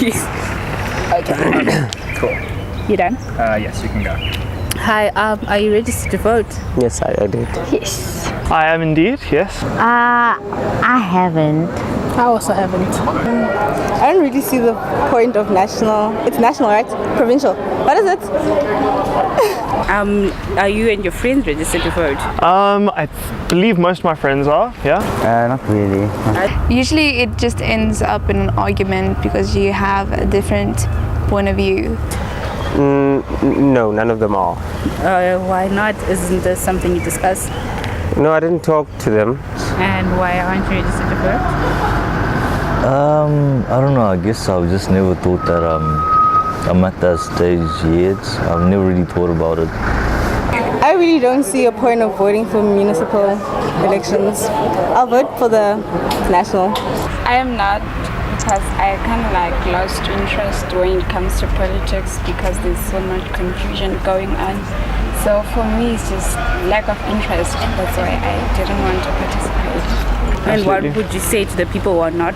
Yes. Okay. Cool. You done? Yes, you can go. Hi, are you registered to vote? Yes, I did. Yes. I am indeed, yes. I haven't. I also haven't. I don't really see the point of national. It's national, right? Provincial. What is it? Are you and your friends registered to vote? I believe most of my friends are, yeah. Not really. Usually it just ends up in an argument because you have a different point of view. No, none of them are. Why not? Isn't this something you discuss? No, I didn't talk to them. And why aren't you registered to vote? I don't know, I guess I've just never thought that I'm at that stage yet. I've never really thought about it. I really don't see a point of voting for municipal elections. I'll vote for the national. I am not, because I kind of like lost interest when it comes to politics because there's so much confusion going on. So for me, it's just lack of interest. That's why I didn't want to participate. And what would you say to the people who are not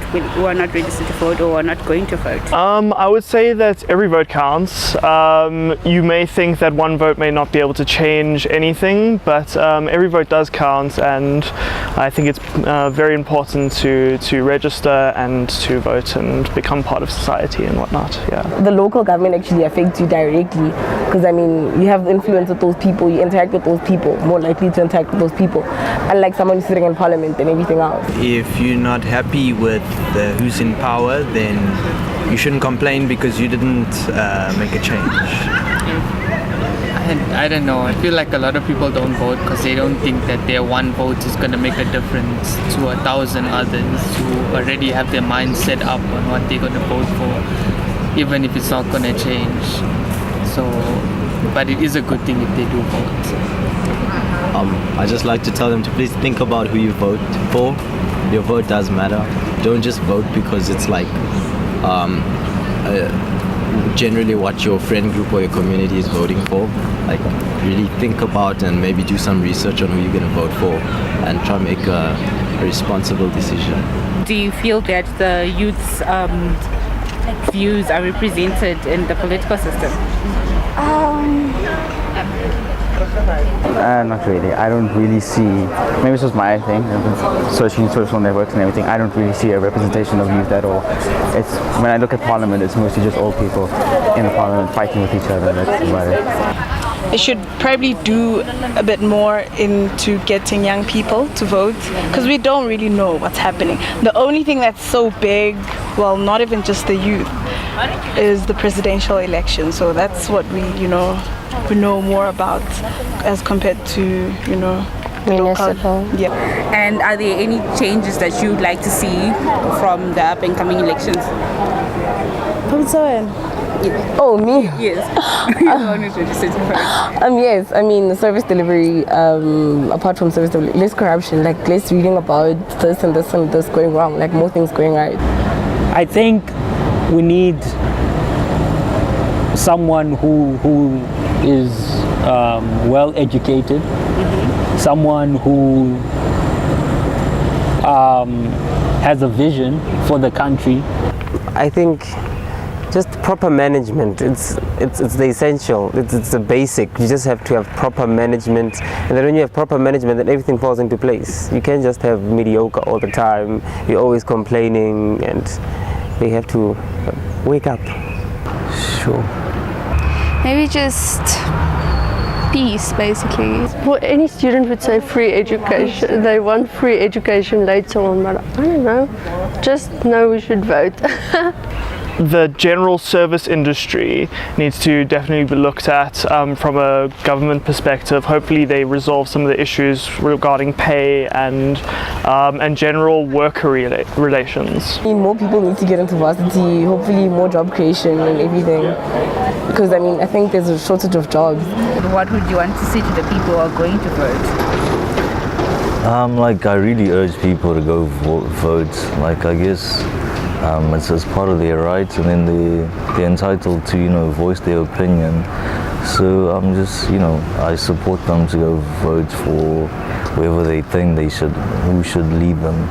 registered to vote or are not going to vote? I would say that every vote counts. You may think that one vote may not be able to change anything, but every vote does count, and I think it's very important to register and to vote and become part of society and whatnot. Yeah. The local government actually affects you directly because I mean you have the influence of those people, you interact with those people, more likely to interact with those people, unlike someone who's sitting in parliament and everything else. If you're not happy with who's in power, then you shouldn't complain because you didn't make a change. I don't know. I feel like a lot of people don't vote because they don't think that their one vote is going to make a difference to 1,000 others who already have their mind set up on what they're going to vote for, even if it's not going to change. So, but it is a good thing if they do vote. I just like to tell them to please think about who you vote for. Your vote does matter. Don't just vote because it's like generally what your friend group or your community is voting for. Like really think about and maybe do some research on who you're going to vote for and try to make a responsible decision. Do you feel that the youth's views are represented in the political system? Not really. I don't really see, maybe it's just my thing, I've been searching social networks and everything, I don't really see a representation of youth at all. It's, when I look at parliament, it's mostly just old people in the parliament fighting with each other, that's about it. They should probably do a bit more into getting young people to vote because we don't really know what's happening. The only thing that's so big, well, not even just the youth, is the presidential election. So that's what we know more about as compared to, Municipal. Yeah. And are there any changes that you'd like to see from the up and coming elections? Oh, me? Yes. You're the one who's registered to vote. Yes, I mean the service delivery, apart from service delivery, less corruption, like less reading about this and this and this going wrong, like more things going right. I think we need someone who is well educated, someone who has a vision for the country. I think just proper management, it's the essential, it's the basic. You just have to have proper management, and then when you have proper management, then everything falls into place. You can't just have mediocre all the time, you're always complaining, and you have to wake up. Sure. Maybe just peace, basically. Well, any student would say free education. They want free education later on, but I don't know. Just know we should vote. The general service industry needs to definitely be looked at from a government perspective. Hopefully they resolve some of the issues regarding pay and general worker relations. More people need to get into varsity, hopefully more job creation and everything. Because I mean, I think there's a shortage of jobs. What would you want to say to the people who are going to vote? I really urge people to go vote. I guess it's as part of their rights, and then they're entitled to voice their opinion. So I'm just I support them to go vote for whoever they think who should lead them.